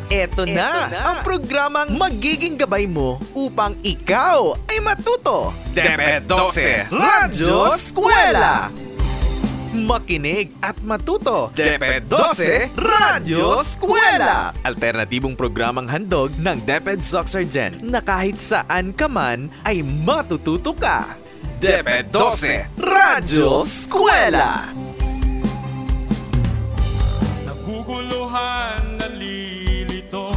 Eto na ang programang magiging gabay mo upang ikaw ay matuto. DepEd 12 Radyo Eskwela! Makinig at matuto. DepEd 12 Radyo Eskwela! Alternatibong programang handog ng DepEd Soxargen na kahit saan ka man ay matututo ka. DepEd 12 Radyo Eskwela! Naguguluhan, nalilito.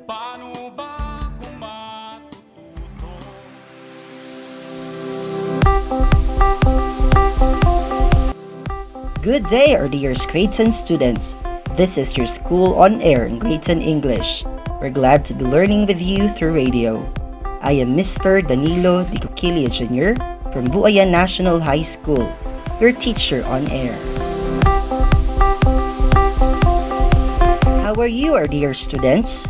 Paano ba kung matututo? Good day, our dear grade 10 students. This is your school on air in grade 10 English. We're glad to be learning with you through radio. I am Mr. Danilo Di Coquilla Jr. from Buayan National High School, your teacher on air. How are you, our dear students?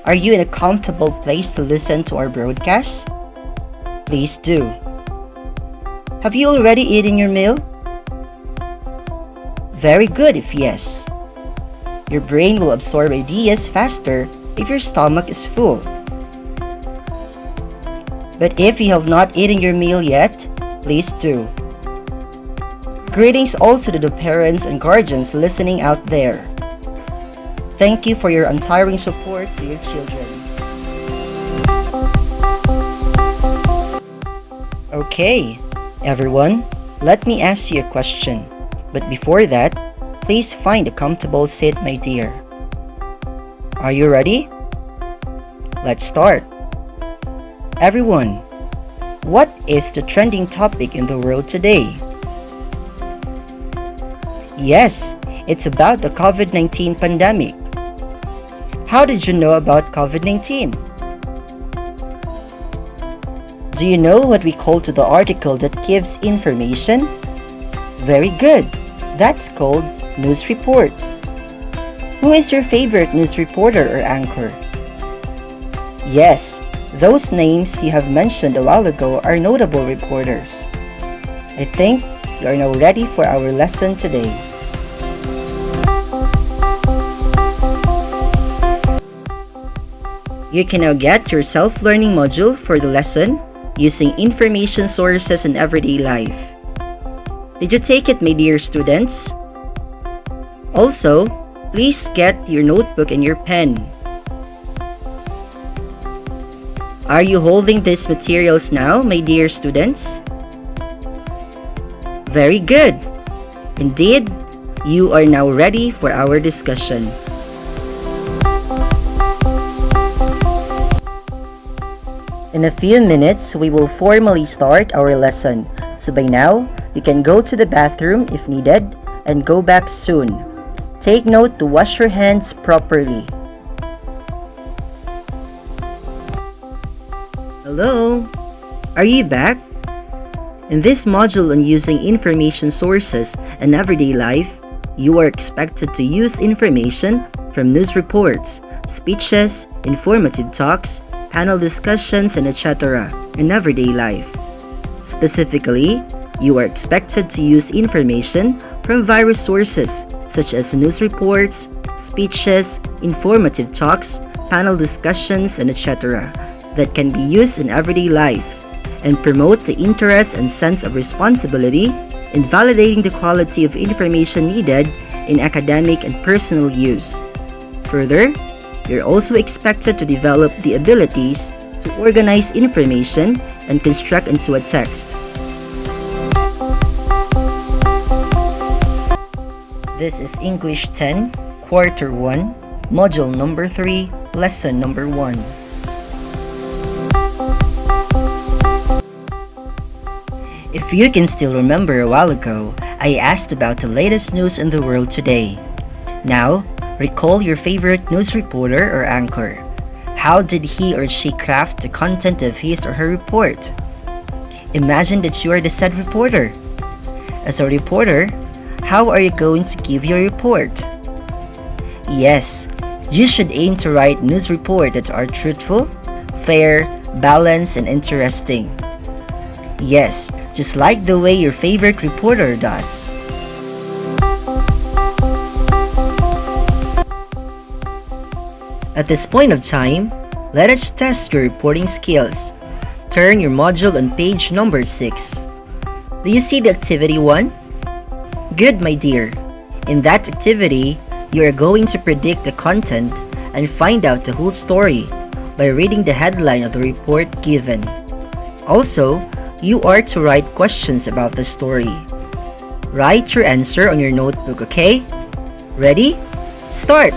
Are you in a comfortable place to listen to our broadcast? Please do. Have you already eaten your meal? Very good if yes. Your brain will absorb ideas faster if your stomach is full. But if you have not eaten your meal yet, please do. Greetings also to the parents and guardians listening out there. Thank you for your untiring support to your children. Okay, everyone, let me ask you a question. But before that, please find a comfortable seat, my dear. Are you ready? Let's start. Everyone, what is the trending topic in the world today? Yes, it's about the COVID-19 pandemic. How did you know about COVID-19? Do you know what we call to the article that gives information? Very good. That's called news report. Who is your favorite news reporter or anchor? Yes, those names you have mentioned a while ago are notable reporters. I think you are now ready for our lesson today. You can now get your self-learning module for the lesson using information sources in everyday life. Did you take it, my dear students? Also, please get your notebook and your pen. Are you holding these materials now, my dear students? Very good. Indeed, you are now ready for our discussion. In a few minutes, we will formally start our lesson. So by now, you can go to the bathroom if needed and go back soon. Take note to wash your hands properly. Hello? Are you back? In this module on using information sources in everyday life, you are expected to use information from news reports, speeches, informative talks, panel discussions, and etc. in everyday life. Specifically, you are expected to use information from various sources such as news reports, speeches, informative talks, panel discussions, and etc. that can be used in everyday life and promote the interest and sense of responsibility in validating the quality of information needed in academic and personal use. Further, you're also expected to develop the abilities to organize information and construct into a text. This is English 10, Quarter 1, Module number 3, Lesson number 1. If you can still remember a while ago, I asked about the latest news in the world today. Now, recall your favorite news reporter or anchor. How did he or she craft the content of his or her report? Imagine that you are the said reporter. As a reporter, how are you going to give your report? Yes, you should aim to write news reports that are truthful, fair, balanced, and interesting. Yes, just like the way your favorite reporter does. At this point of time, let us test your reporting skills. Turn your module on page number 6. Do you see the activity 1? Good, my dear. In that activity, you are going to predict the content and find out the whole story by reading the headline of the report given. Also, you are to write questions about the story. Write your answer on your notebook, okay? Ready? Start!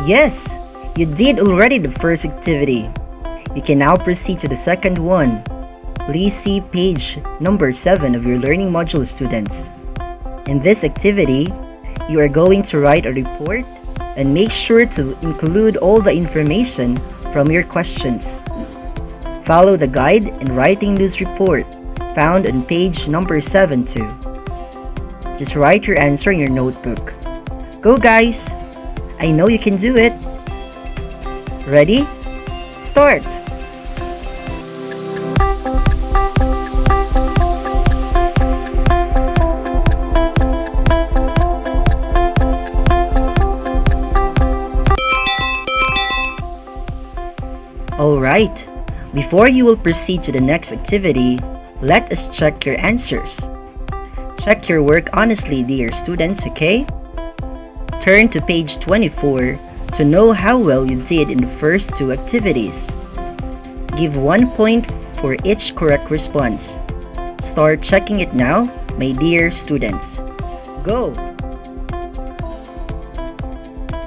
Yes, you did already the first activity. You can now proceed to the second one. Please see page number 7 of your learning module, students. In this activity, you are going to write a report and make sure to include all the information from your questions. Follow the guide in writing news report found on page number 7 too. Just write your answer in your notebook. Go guys! I know you can do it. Ready? Start! Alright, before you will proceed to the next activity, let us check your answers. Check your work honestly, dear students, okay? Turn to page 24 to know how well you did in the first 2 activities. Give 1 point for each correct response. Start checking it now, my dear students. Go!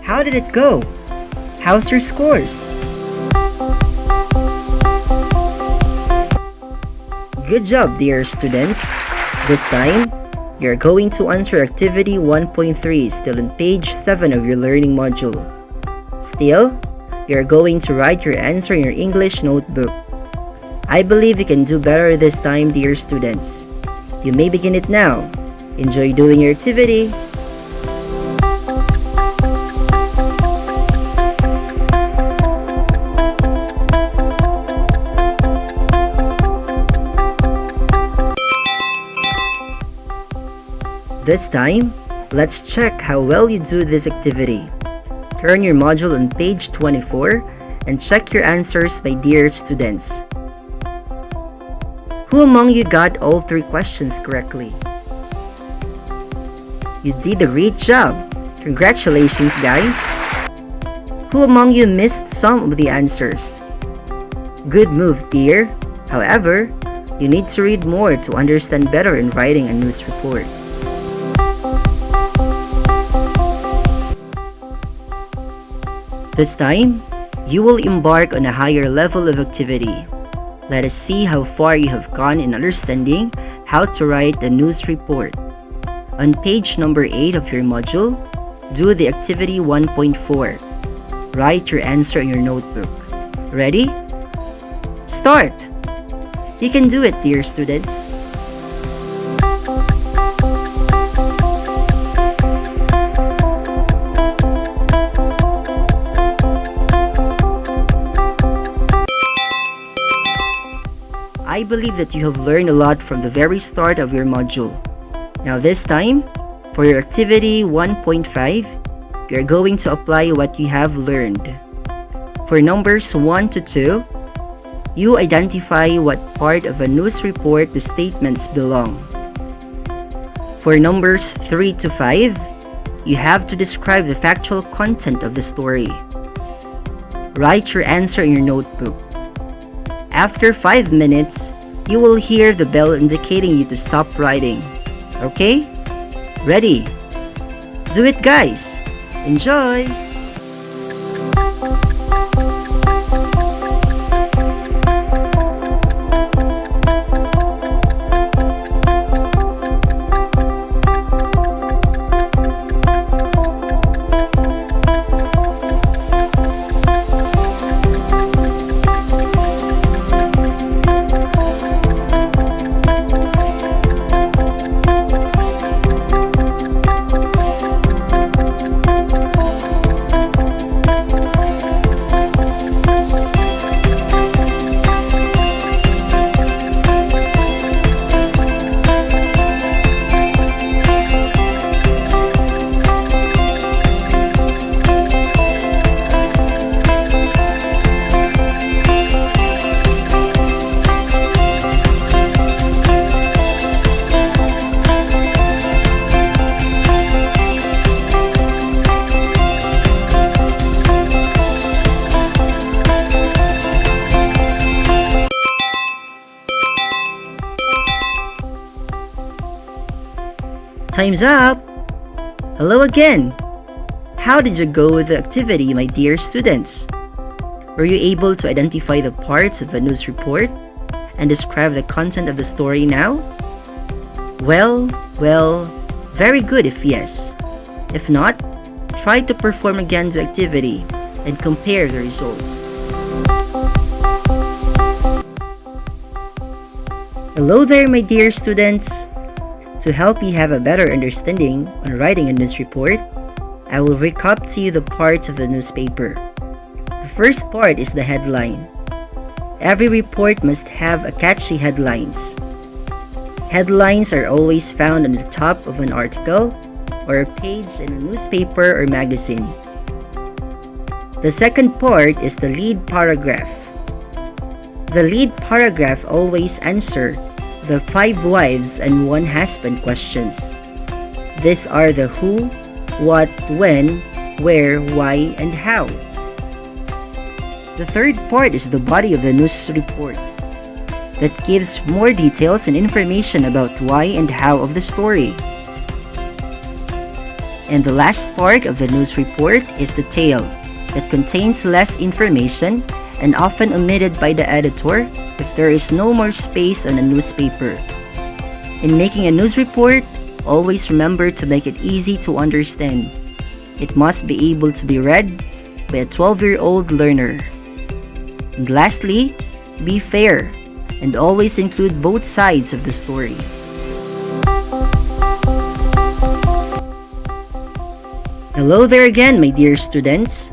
How did it go? How's your scores? Good job, dear students. This time, you're going to answer activity 1.3 still on page 7 of your learning module. Still, you're going to write your answer in your English notebook. I believe you can do better this time, dear students. You may begin it now. Enjoy doing your activity. This time, let's check how well you do this activity. Turn your module on page 24 and check your answers, my dear students. Who among you got all 3 questions correctly? You did a great job! Congratulations, guys! Who among you missed some of the answers? Good move, dear! However, you need to read more to understand better in writing a news report. This time, you will embark on a higher level of activity. Let us see how far you have gone in understanding how to write the news report. On page number 8 of your module, do the activity 1.4. Write your answer in your notebook. Ready? Start! You can do it, dear students. I believe that you have learned a lot from the very start of your module. Now this time, for your activity 1.5, you are going to apply what you have learned. For numbers 1 to 2, you identify what part of a news report the statements belong. For numbers 3 to 5, you have to describe the factual content of the story. Write your answer in your notebook. After 5 minutes, you will hear the bell indicating you to stop writing. Okay? Ready? Do it, guys! Enjoy! Time's up! Hello again! How did you go with the activity, my dear students? Were you able to identify the parts of a news report and describe the content of the story now? Well, very good if yes. If not, try to perform again the activity and compare the results. Hello there, my dear students! To help you have a better understanding on writing a news report, I will recap to you the parts of the newspaper. The first part is the headline. Every report must have a catchy headlines. Headlines are always found on the top of an article or a page in a newspaper or magazine. The second part is the lead paragraph. The lead paragraph always answer the 5 wives and 1 husband questions. These are the who, what, when, where, why, and how. The third part is the body of the news report that gives more details and information about why and how of the story. And the last part of the news report is the tail that contains less information and often omitted by the editor if there is no more space on a newspaper. In making a news report, always remember to make it easy to understand. It must be able to be read by a 12-year-old learner. And lastly, be fair and always include both sides of the story. Hello there again, my dear students.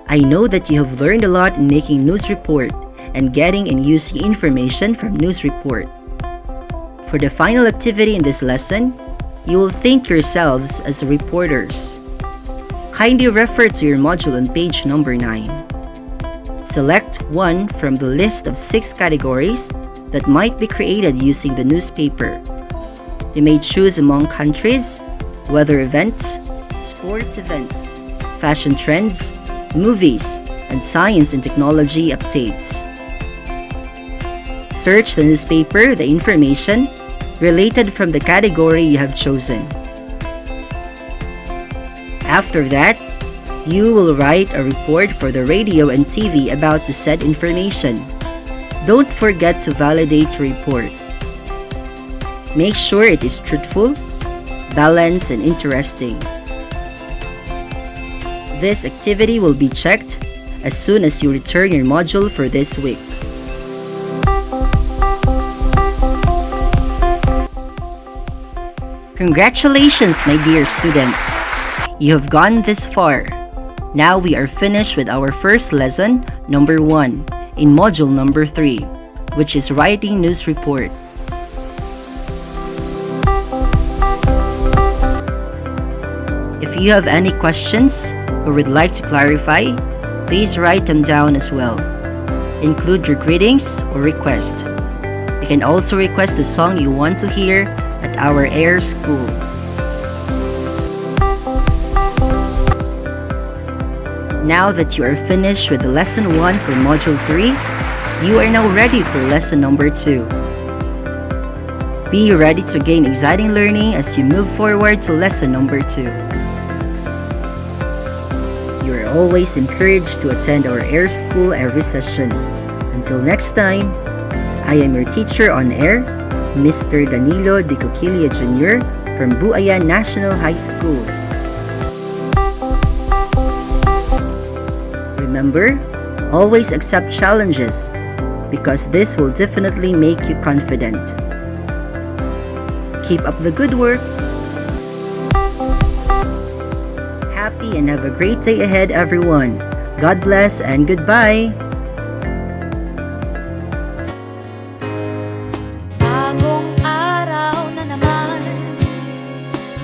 I know that you have learned a lot in making news report and getting and using information from news report. For the final activity in this lesson, you will think yourselves as reporters. Kindly refer to your module on page number 9. Select one from the list of 6 categories that might be created using the newspaper. You may choose among countries, weather events, sports events, fashion trends, movies, and science and technology updates. Search the newspaper the information related from the category you have chosen. After that, you will write a report for the radio and TV about the said information. Don't forget to validate your report. Make sure it is truthful, balanced, and interesting. This activity will be checked as soon as you return your module for this week. Congratulations, my dear students! You have gone this far. Now we are finished with our first lesson, number 1, in module number 3, which is writing news report. If you have any questions or would like to clarify, please write them down as well. Include your greetings or request. You can also request the song you want to hear at our air school. Now that you are finished with the lesson 1 for module 3, you are now ready for lesson number 2. Be ready to gain exciting learning as you move forward to lesson number 2. You are always encouraged to attend our air school every session. Until next time, I am your teacher on air, Mr. Danilo De Coquilla Jr. from Buayan National High School. Remember, always accept challenges because this will definitely make you confident. Keep up the good work. Happy and have a great day ahead, everyone. God bless and goodbye. Bagong araw na naman,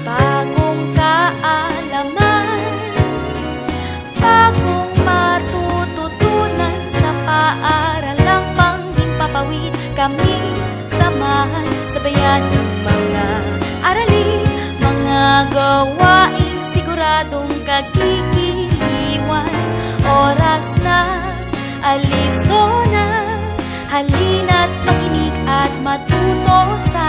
bagong kaalaman, bagong matututunan sa paaralang panghimpapawid. Kami samahan, sabayan ng mga aralin, mga gawain siguradong kagigiliwan. Oras na, alisto na, halina't makinig at matuto sa